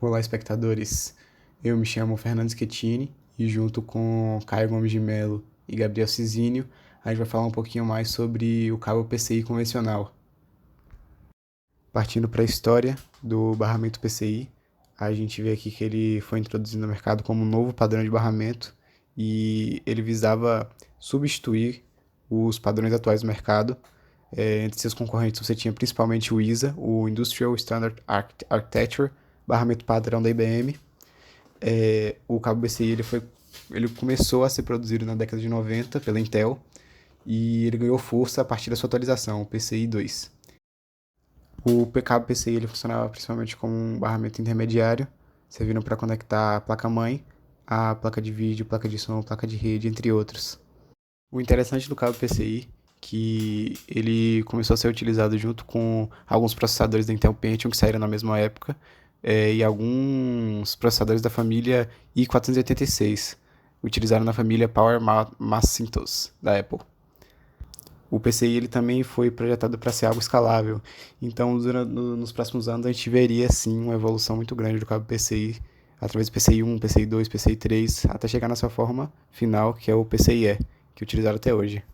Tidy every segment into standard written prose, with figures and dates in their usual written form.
Olá, espectadores. Eu me chamo Fernando Schettini e junto com Caio Gomes de Mello e Gabriel Cisinho, a gente vai falar um pouquinho mais sobre o cabo PCI convencional. Partindo para a história do barramento PCI, a gente vê aqui que ele foi introduzido no mercado como um novo padrão de barramento e ele visava substituir os padrões atuais do mercado. Entre seus concorrentes você tinha principalmente o ISA, o Industrial Standard Architecture, barramento padrão da IBM. O cabo BCI ele começou a ser produzido na década de 90 pela Intel e ele ganhou força a partir da sua atualização, o PCI 2. O cabo PCI ele funcionava principalmente como um barramento intermediário, servindo para conectar a placa-mãe, a placa de vídeo, placa de som, placa de rede, entre outros. O interessante do cabo PCI é que ele começou a ser utilizado junto com alguns processadores da Intel Pentium que saíram na mesma época e alguns processadores da família i486, utilizados na família Power Macintosh da Apple. O PCI ele também foi projetado para ser algo escalável, então nos próximos anos a gente veria sim uma evolução muito grande do cabo PCI, através do PCI 1, PCI 2, PCI 3, até chegar na sua forma final, que é o PCIe, que é utilizado até hoje.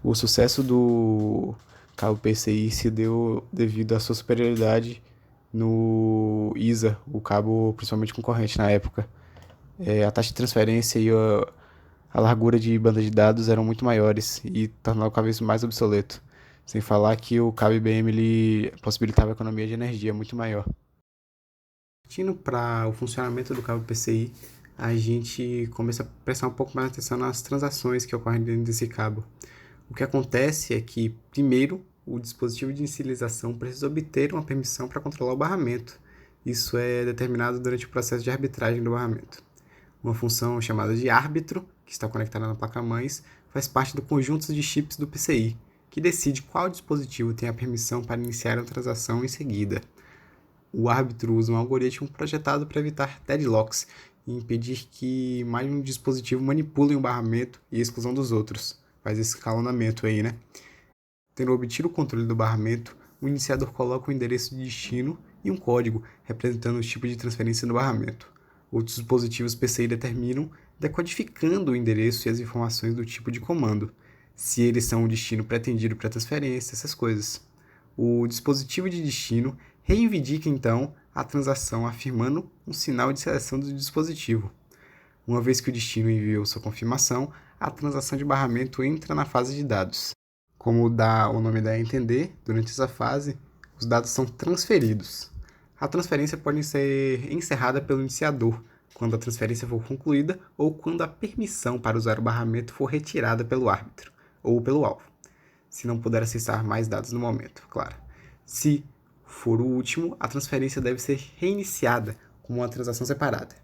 O sucesso do cabo PCI se deu devido à sua superioridade no ISA, o cabo principalmente concorrente na época. A taxa de transferência e a largura de banda de dados eram muito maiores e tornava cada vez mais obsoleto. Sem falar que o cabo IBM ele possibilitava economia de energia muito maior. Partindo para o funcionamento do cabo PCI, a gente começa a prestar um pouco mais atenção nas transações que ocorrem dentro desse cabo. O que acontece é que, primeiro, o dispositivo de inicialização precisa obter uma permissão para controlar o barramento. Isso é determinado durante o processo de arbitragem do barramento. Uma função chamada de árbitro, que está conectada na placa-mãe, faz parte do conjunto de chips do PCI, que decide qual dispositivo tem a permissão para iniciar a transação em seguida. O árbitro usa um algoritmo projetado para evitar deadlocks e impedir que mais de um dispositivo manipule o barramento e a exclusão dos outros. Faz esse escalonamento aí, né? Tendo obtido o controle do barramento, o iniciador coloca o endereço de destino e um código representando o tipo de transferência do barramento. Outros dispositivos PCI determinam, decodificando o endereço e as informações do tipo de comando, se eles são o destino pretendido para transferência, essas coisas. O dispositivo de destino reivindica então a transação afirmando um sinal de seleção do dispositivo. Uma vez que o destino enviou sua confirmação, a transação de barramento entra na fase de dados. Como dá o nome dá a entender, durante essa fase, os dados são transferidos. A transferência pode ser encerrada pelo iniciador, quando a transferência for concluída ou quando a permissão para usar o barramento for retirada pelo árbitro ou pelo alvo, se não puder acessar mais dados no momento, claro. Se for o último, a transferência deve ser reiniciada como uma transação separada.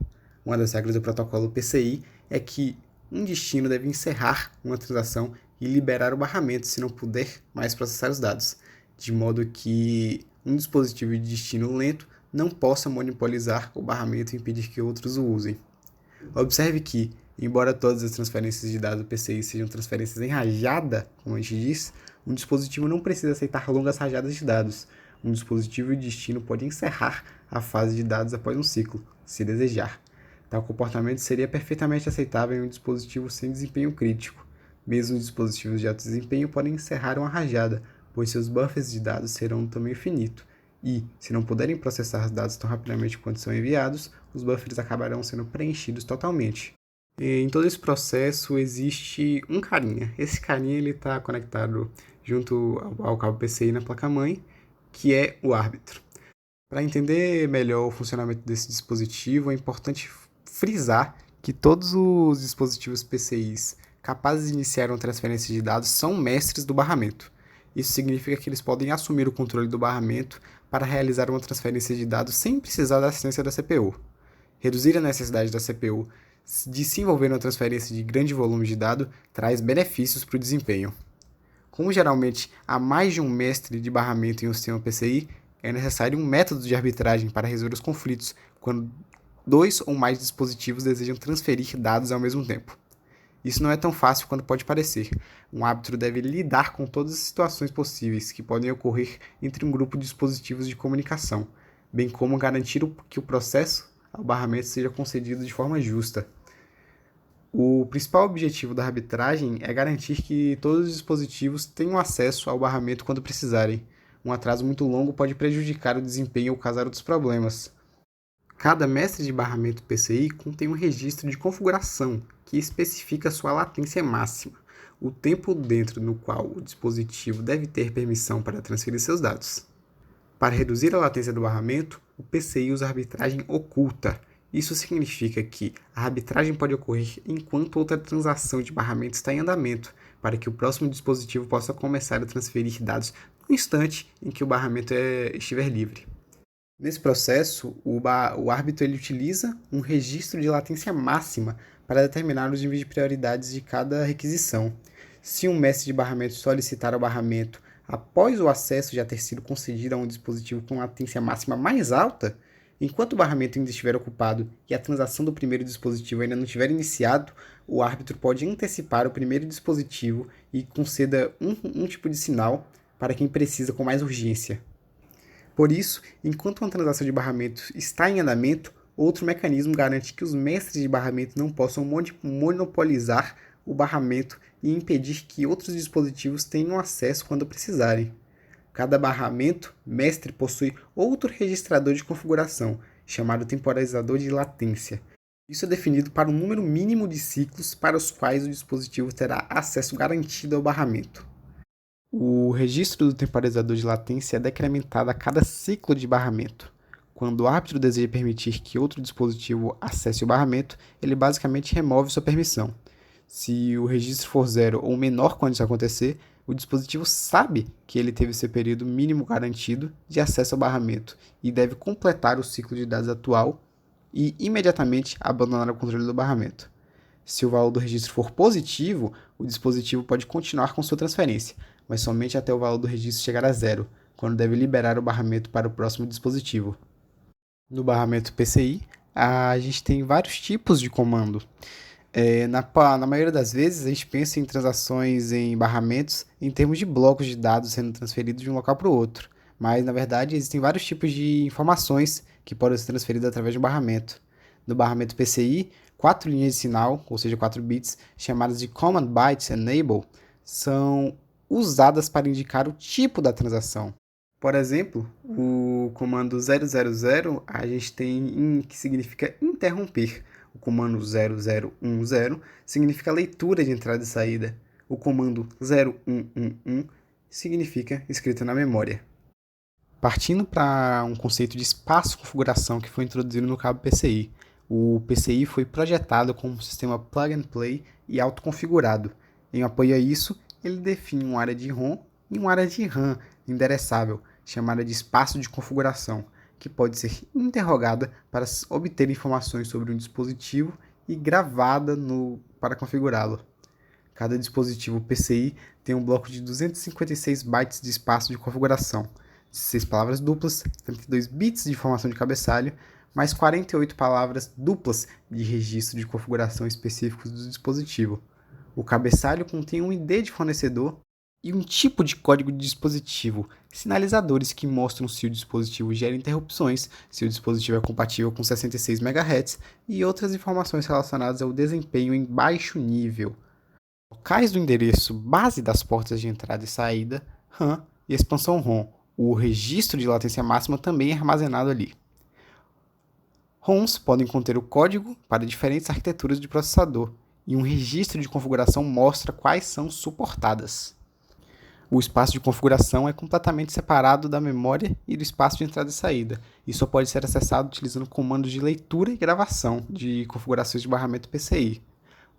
Uma das regras do protocolo PCI é que um destino deve encerrar uma transação e liberar o barramento se não puder mais processar os dados, de modo que um dispositivo de destino lento não possa monopolizar o barramento e impedir que outros o usem. Observe que, embora todas as transferências de dados PCI sejam transferências em rajada, como a gente diz, um dispositivo não precisa aceitar longas rajadas de dados. Um dispositivo de destino pode encerrar a fase de dados após um ciclo, se desejar. Tal comportamento seria perfeitamente aceitável em um dispositivo sem desempenho crítico. Mesmo os dispositivos de alto desempenho podem encerrar uma rajada, pois seus buffers de dados serão do tamanho finito, e, se não puderem processar os dados tão rapidamente quanto são enviados, os buffers acabarão sendo preenchidos totalmente. E em todo esse processo existe um carinha. Esse carinha está conectado junto ao cabo PCI na placa-mãe, que é o árbitro. Para entender melhor o funcionamento desse dispositivo, é importante frisar que todos os dispositivos PCIs capazes de iniciar uma transferência de dados são mestres do barramento. Isso significa que eles podem assumir o controle do barramento para realizar uma transferência de dados sem precisar da assistência da CPU. Reduzir a necessidade da CPU de se envolver na transferência de grande volume de dados traz benefícios para o desempenho. Como geralmente há mais de um mestre de barramento em um sistema PCI, é necessário um método de arbitragem para resolver os conflitos quando dois ou mais dispositivos desejam transferir dados ao mesmo tempo. Isso não é tão fácil quanto pode parecer. Um árbitro deve lidar com todas as situações possíveis que podem ocorrer entre um grupo de dispositivos de comunicação, bem como garantir que o processo ao barramento seja concedido de forma justa. O principal objetivo da arbitragem é garantir que todos os dispositivos tenham acesso ao barramento quando precisarem. Um atraso muito longo pode prejudicar o desempenho ou causar outros problemas. Cada mestre de barramento PCI contém um registro de configuração que especifica sua latência máxima, o tempo dentro do qual o dispositivo deve ter permissão para transferir seus dados. Para reduzir a latência do barramento, o PCI usa arbitragem oculta. Isso significa que a arbitragem pode ocorrer enquanto outra transação de barramento está em andamento, para que o próximo dispositivo possa começar a transferir dados no instante em que o barramento estiver livre. Nesse processo, o árbitro ele utiliza um registro de latência máxima para determinar os níveis de prioridades de cada requisição. Se um mestre de barramento solicitar o barramento após o acesso já ter sido concedido a um dispositivo com latência máxima mais alta, enquanto o barramento ainda estiver ocupado e a transação do primeiro dispositivo ainda não tiver iniciado, o árbitro pode antecipar o primeiro dispositivo e conceda um tipo de sinal para quem precisa com mais urgência. Por isso, enquanto uma transação de barramento está em andamento, outro mecanismo garante que os mestres de barramento não possam monopolizar o barramento e impedir que outros dispositivos tenham acesso quando precisarem. Cada barramento mestre possui outro registrador de configuração, chamado temporizador de latência. Isso é definido para um número mínimo de ciclos para os quais o dispositivo terá acesso garantido ao barramento. O registro do temporizador de latência é decrementado a cada ciclo de barramento. Quando o árbitro deseja permitir que outro dispositivo acesse o barramento, ele basicamente remove sua permissão. Se o registro for zero ou menor quando isso acontecer, o dispositivo sabe que ele teve seu período mínimo garantido de acesso ao barramento e deve completar o ciclo de dados atual e imediatamente abandonar o controle do barramento. Se o valor do registro for positivo, o dispositivo pode continuar com sua transferência, mas somente até o valor do registro chegar a zero, quando deve liberar o barramento para o próximo dispositivo. No barramento PCI, a gente tem vários tipos de comando. Na maioria das vezes, a gente pensa em transações em barramentos em termos de blocos de dados sendo transferidos de um local para o outro, mas, na verdade, existem vários tipos de informações que podem ser transferidas através de um barramento. No barramento PCI, 4 linhas de sinal, ou seja, 4 bits, chamadas de Command Bytes Enable, são usadas para indicar o tipo da transação. Por exemplo, o comando 000 a gente tem que significa interromper. O comando 0010 significa leitura de entrada e saída. O comando 0111 significa escrita na memória. Partindo para um conceito de espaço-configuração que foi introduzido no cabo PCI. O PCI foi projetado como um sistema plug and play e autoconfigurado. Em apoio a isso, ele define uma área de ROM e uma área de RAM endereçável, chamada de espaço de configuração, que pode ser interrogada para obter informações sobre um dispositivo e gravada para configurá-lo. Cada dispositivo PCI tem um bloco de 256 bytes de espaço de configuração, 16 palavras duplas, 32 bits de informação de cabeçalho, mais 48 palavras duplas de registro de configuração específicos do dispositivo. O cabeçalho contém um ID de fornecedor e um tipo de código de dispositivo, sinalizadores que mostram se o dispositivo gera interrupções, se o dispositivo é compatível com 66 MHz e outras informações relacionadas ao desempenho em baixo nível. Locais do endereço base das portas de entrada e saída, RAM e expansão ROM. O registro de latência máxima também é armazenado ali. ROMs podem conter o código para diferentes arquiteturas de processador, e um registro de configuração mostra quais são suportadas. O espaço de configuração é completamente separado da memória e do espaço de entrada e saída, e só pode ser acessado utilizando comandos de leitura e gravação de configurações de barramento PCI.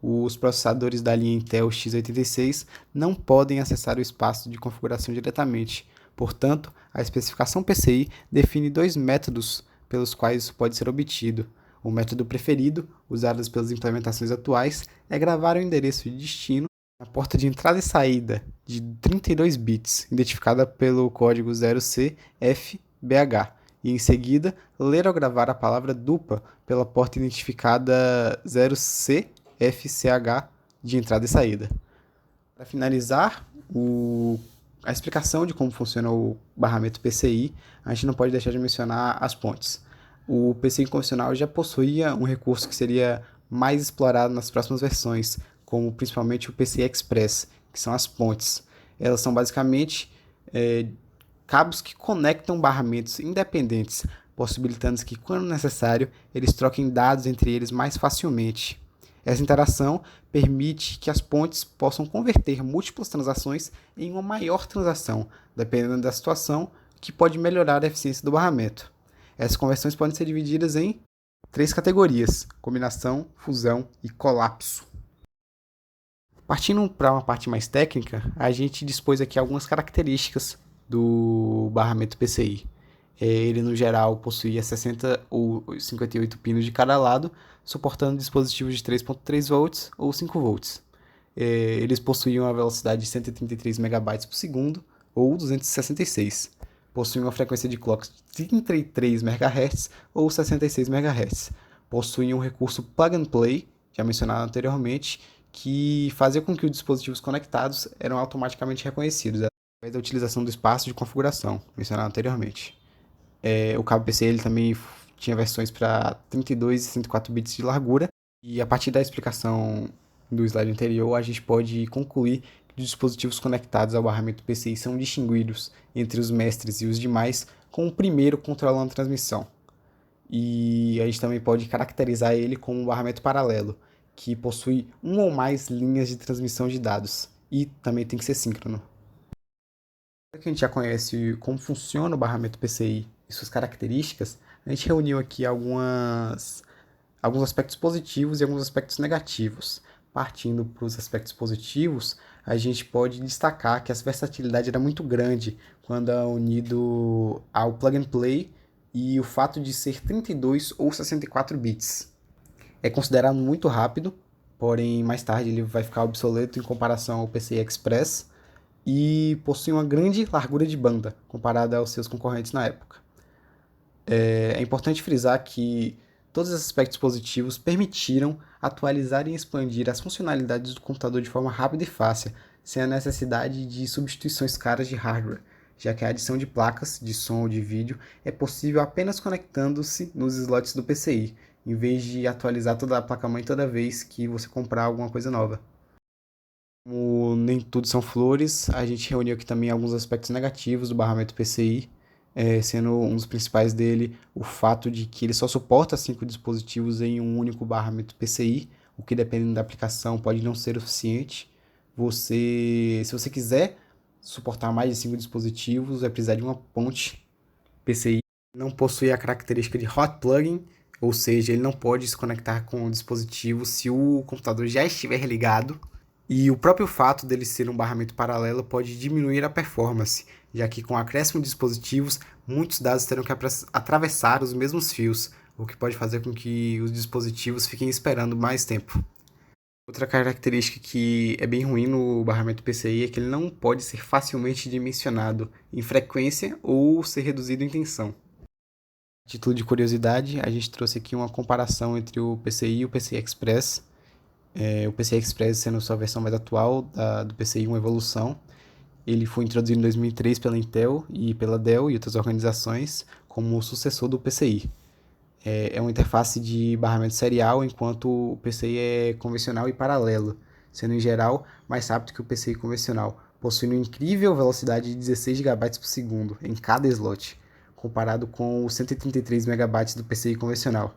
Os processadores da linha Intel x86 não podem acessar o espaço de configuração diretamente. Portanto, a especificação PCI define 2 métodos pelos quais isso pode ser obtido. O método preferido, usado pelas implementações atuais, é gravar o endereço de destino na porta de entrada e saída de 32 bits, identificada pelo código 0CFBH, e em seguida ler ou gravar a palavra dupla pela porta identificada 0CFCH de entrada e saída. Para finalizar, o a explicação de como funciona o barramento PCI, a gente não pode deixar de mencionar as pontes. O PCI convencional já possuía um recurso que seria mais explorado nas próximas versões, como principalmente o PCI Express, que são as pontes. Elas são basicamente cabos que conectam barramentos independentes, possibilitando que, quando necessário, eles troquem dados entre eles mais facilmente. Essa interação permite que as pontes possam converter múltiplas transações em uma maior transação, dependendo da situação, que pode melhorar a eficiência do barramento. Essas conversões podem ser divididas em 3 categorias: combinação, fusão e colapso. Partindo para uma parte mais técnica, a gente dispôs aqui algumas características do barramento PCI. Ele, no geral, possuía 60 ou 58 pinos de cada lado, suportando dispositivos de 3.3 volts ou 5 volts. Eles possuíam uma velocidade de 133 MB por segundo ou 266. Possuíam uma frequência de clock de 33 MHz ou 66 MHz. Possuíam um recurso plug and play, já mencionado anteriormente, que fazia com que os dispositivos conectados eram automaticamente reconhecidos através da utilização do espaço de configuração, mencionado anteriormente. O cabo PCI ele também tinha versões para 32 e 104 bits de largura, e a partir da explicação do slide anterior, a gente pode concluir que os dispositivos conectados ao barramento PCI são distinguidos entre os mestres e os demais, com o primeiro controlando a transmissão. E a gente também pode caracterizar ele como um barramento paralelo, que possui uma ou mais linhas de transmissão de dados, e também tem que ser síncrono. Agora que a gente já conhece como funciona o barramento PCI e suas características, a gente reuniu aqui alguns aspectos positivos e alguns aspectos negativos. Partindo para os aspectos positivos, a gente pode destacar que essa versatilidade era muito grande quando é unido ao plug and play e o fato de ser 32 ou 64 bits. É considerado muito rápido, porém mais tarde ele vai ficar obsoleto em comparação ao PCI Express, e possui uma grande largura de banda comparada aos seus concorrentes na época. É importante frisar que todos esses aspectos positivos permitiram atualizar e expandir as funcionalidades do computador de forma rápida e fácil, sem a necessidade de substituições caras de hardware, já que a adição de placas de som ou de vídeo é possível apenas conectando-se nos slots do PCI, em vez de atualizar toda a placa-mãe toda vez que você comprar alguma coisa nova. Como nem tudo são flores, a gente reuniu aqui também alguns aspectos negativos do barramento PCI, sendo um dos principais dele o fato de que ele só suporta 5 dispositivos em um único barramento PCI, o que, dependendo da aplicação, pode não ser o suficiente. Se você quiser suportar mais de 5 dispositivos, vai precisar de uma ponte PCI. Não possui a característica de hot plugging, ou seja, ele não pode se conectar com o dispositivo se o computador já estiver ligado. E o próprio fato dele ser um barramento paralelo pode diminuir a performance, já que com o acréscimo de dispositivos, muitos dados terão que atravessar os mesmos fios, o que pode fazer com que os dispositivos fiquem esperando mais tempo. Outra característica que é bem ruim no barramento PCI é que ele não pode ser facilmente dimensionado em frequência ou ser reduzido em tensão. A título de curiosidade, a gente trouxe aqui uma comparação entre o PCI e o PCI Express. O PCI Express sendo sua versão mais atual do PCI, uma evolução. Ele foi introduzido em 2003 pela Intel e pela Dell e outras organizações como o sucessor do PCI. É uma interface de barramento serial, enquanto o PCI é convencional e paralelo, sendo em geral mais rápido que o PCI convencional, possuindo uma incrível velocidade de 16 GB por segundo em cada slot, comparado com os 133 MB do PCI convencional.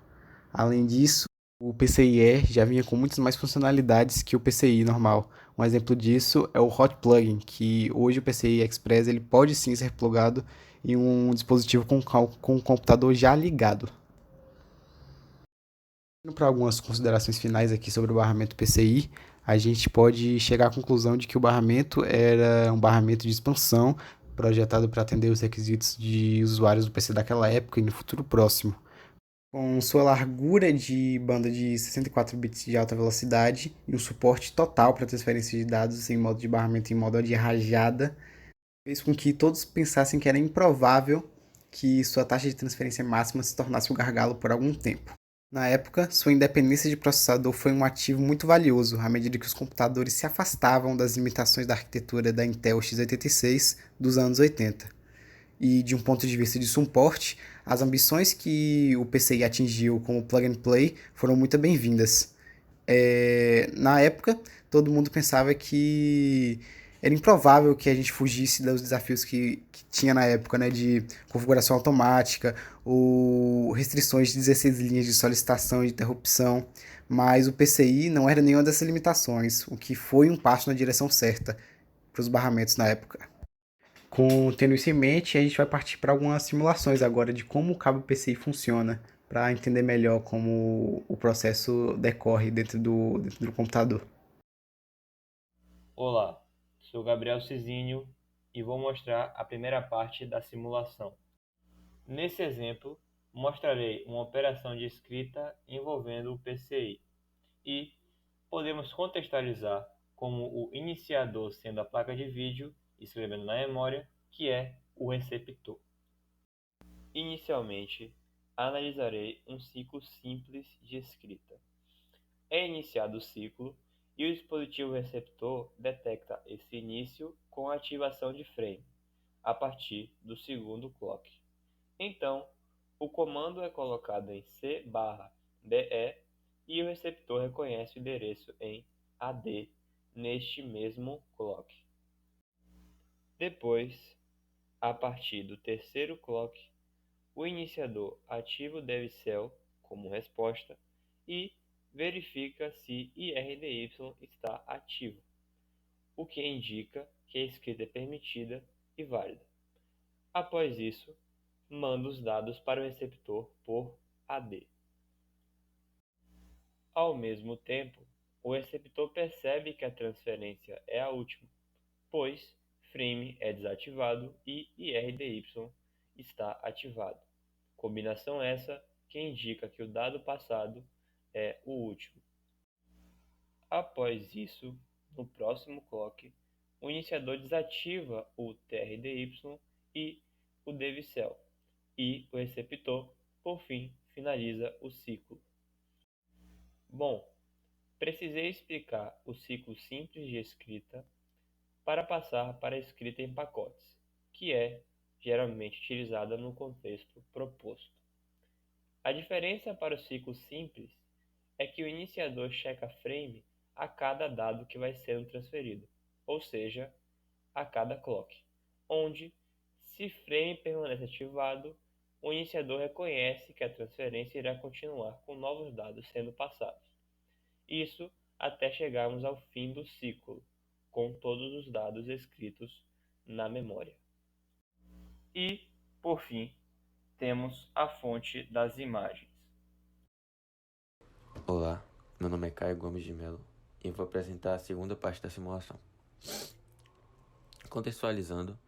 Além disso, o PCIe já vinha com muitas mais funcionalidades que o PCI normal. Um exemplo disso é o hot plugging, que hoje o PCI Express ele pode sim ser plugado em um dispositivo com o computador já ligado. Indo para algumas considerações finais aqui sobre o barramento PCI, a gente pode chegar à conclusão de que o barramento era um barramento de expansão projetado para atender os requisitos de usuários do PC daquela época e no futuro próximo. Com sua largura de banda de 64 bits de alta velocidade e um suporte total para transferência de dados em modo de barramento e em modo de rajada, fez com que todos pensassem que era improvável que sua taxa de transferência máxima se tornasse o gargalo por algum tempo. Na época, sua independência de processador foi um ativo muito valioso à medida que os computadores se afastavam das limitações da arquitetura da Intel x86 dos anos 80. E de um ponto de vista de suporte, as ambições que o PCI atingiu como plug and play foram muito bem-vindas. Na época, todo mundo pensava que era improvável que a gente fugisse dos desafios que tinha na época, né, de configuração automática, ou restrições de 16 linhas de solicitação e interrupção, mas o PCI não era nenhuma dessas limitações, o que foi um passo na direção certa para os barramentos na época. Tendo isso em mente, a gente vai partir para algumas simulações agora de como o cabo PCI funciona, para entender melhor como o processo decorre dentro do computador. Olá, sou Gabriel Cizinho e vou mostrar a primeira parte da simulação. Nesse exemplo, mostrarei uma operação de escrita envolvendo o PCI e podemos contextualizar como o iniciador sendo a placa de vídeo, escrevendo na memória, que é o receptor. Inicialmente, analisarei um ciclo simples de escrita. É iniciado o ciclo e o dispositivo receptor detecta esse início com a ativação de frame, a partir do segundo clock. Então, o comando é colocado em C/DE e o receptor reconhece o endereço em AD neste mesmo clock. Depois, a partir do terceiro clock, o iniciador ativa o DevCell como resposta e verifica se IRDY está ativo, o que indica que a escrita é permitida e válida. Após isso, manda os dados para o receptor por AD. Ao mesmo tempo, o receptor percebe que a transferência é a última, pois frame é desativado e IRDY está ativado. Combinação essa que indica que o dado passado é o último. Após isso, no próximo clock, o iniciador desativa o TRDY e o DevCell, e o receptor, por fim, finaliza o ciclo. Bom, precisei explicar o ciclo simples de escrita para passar para a escrita em pacotes, que é geralmente utilizada no contexto proposto. A diferença para o ciclo simples é que o iniciador checa frame a cada dado que vai sendo transferido, ou seja, a cada clock, onde, se frame permanece ativado, o iniciador reconhece que a transferência irá continuar com novos dados sendo passados. Isso até chegarmos ao fim do ciclo, com todos os dados escritos na memória. E, por fim, temos a fonte das imagens. Olá, meu nome é Caio Gomes de Melo e vou apresentar a segunda parte da simulação. Contextualizando,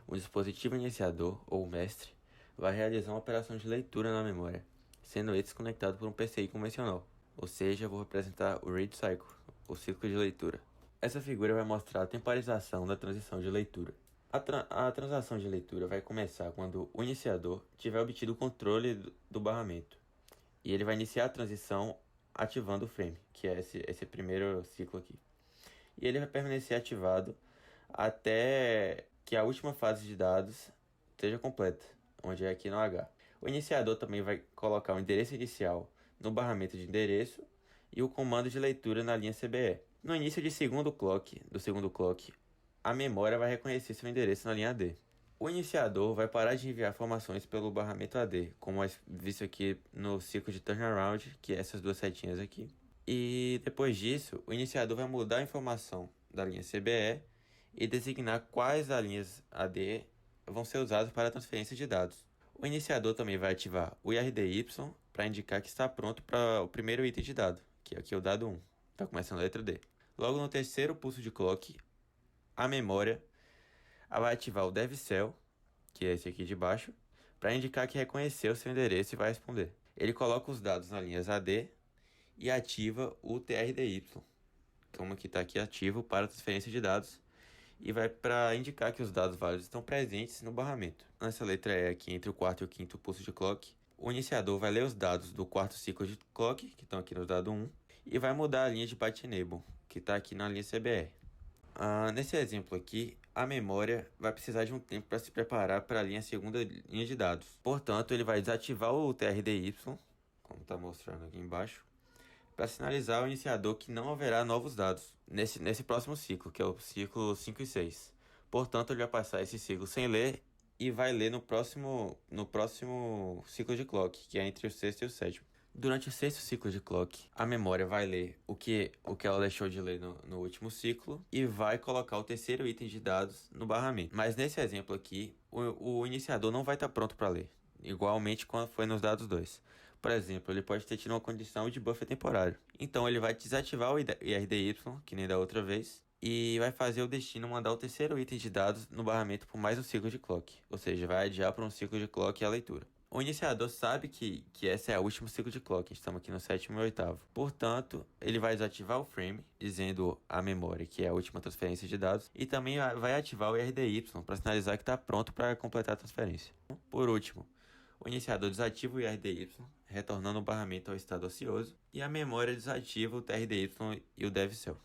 o dispositivo iniciador, ou mestre, vai realizar uma operação de leitura na memória, sendo esse conectado por um PCI convencional, ou seja, vou representar o Read Cycle, o ciclo de leitura. Essa figura vai mostrar a temporização da transição de leitura. A transação de leitura vai começar quando o iniciador tiver obtido o controle do barramento, e ele vai iniciar a transição ativando o frame, que é esse primeiro ciclo aqui. E ele vai permanecer ativado até que a última fase de dados esteja completa, onde é aqui no H. O iniciador também vai colocar o endereço inicial no barramento de endereço e o comando de leitura na linha CBE. No início do segundo clock, a memória vai reconhecer seu endereço na linha AD. O iniciador vai parar de enviar informações pelo barramento AD, como é visto aqui no ciclo de turnaround, que é essas duas setinhas aqui. E depois disso, o iniciador vai mudar a informação da linha CBE e designar quais das linhas AD vão ser usadas para a transferência de dados. O iniciador também vai ativar o IRDY para indicar que está pronto para o primeiro item de dado, que aqui é o dado 1. Está começando a letra D. Logo no terceiro pulso de clock, a memória vai ativar o DevCell, que é esse aqui de baixo, para indicar que reconheceu seu endereço e vai responder. Ele coloca os dados nas linhas AD e ativa o TRDY, como que está aqui ativo para transferência de dados, e vai para indicar que os dados válidos estão presentes no barramento. Nessa letra E aqui entre o quarto e o quinto pulso de clock, o iniciador vai ler os dados do quarto ciclo de clock, que estão aqui no dado 1, e vai mudar a linha de byte enable, que está aqui na linha CBR. Nesse exemplo aqui, a memória vai precisar de um tempo para se preparar para a segunda linha de dados. Portanto, ele vai desativar o TRDY, como está mostrando aqui embaixo, para sinalizar ao iniciador que não haverá novos dados nesse próximo ciclo, que é o ciclo 5 e 6. Portanto, ele vai passar esse ciclo sem ler e vai ler no próximo ciclo de clock, que é entre o sexto e o sétimo. Durante o sexto ciclo de clock, a memória vai ler o que ela deixou de ler no último ciclo e vai colocar o terceiro item de dados no barramento. Mas nesse exemplo aqui, o iniciador não vai estar pronto para ler, igualmente quando foi nos dados 2. Por exemplo, ele pode ter tido uma condição de buffer temporário. Então ele vai desativar o IRDY, que nem da outra vez, e vai fazer o destino mandar o terceiro item de dados no barramento por mais um ciclo de clock. Ou seja, vai adiar para um ciclo de clock a leitura. O iniciador sabe que esse é o último ciclo de clock, estamos aqui no sétimo e oitavo. Portanto, ele vai desativar o frame, dizendo à memória que é a última transferência de dados, e também vai ativar o IRDY para sinalizar que está pronto para completar a transferência. Por último, o iniciador desativa o IRDY, retornando o barramento ao estado ocioso, e a memória desativa o TRDY e o DevCell.